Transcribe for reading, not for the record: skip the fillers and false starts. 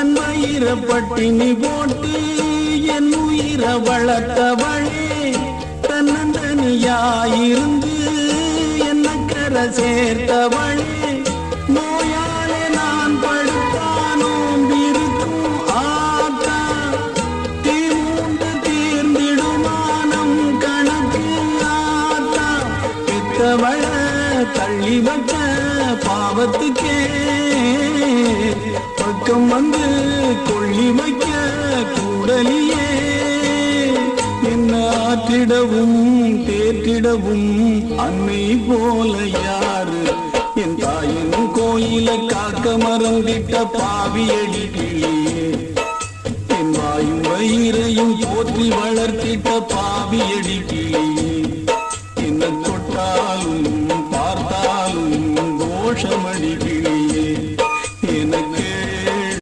தன் வயிற பட்டினி போட்டு என் உயிர வளர்த்தவளே தன்னந்தனியாயிருந்து என்ன கரை சேர்த்தவளே நோயாலே நான் படுத்தானோம் இருக்கும் ஆத்தா தீர்ந்து தீர்ந்திடுமானம் கணக்கு ஆத்தா பெத்தவள தள்ளி வச்ச பாவத்துக்கே பக்கம் வந்து கொள்ளி வைக்க கூடலியே என்ன ஆற்றிடவும் தேற்றிடவும் அன்னை போல யாரு என் தாயின் கோயில காக்க மறந்திட்ட பாவியடி கிளியே என் வாயும் வயிறையும் போற்றி வளர்த்திட்ட பாவியடி கிளியே என்ன தொட்டாலும் பார்த்தாலும் கோஷமடி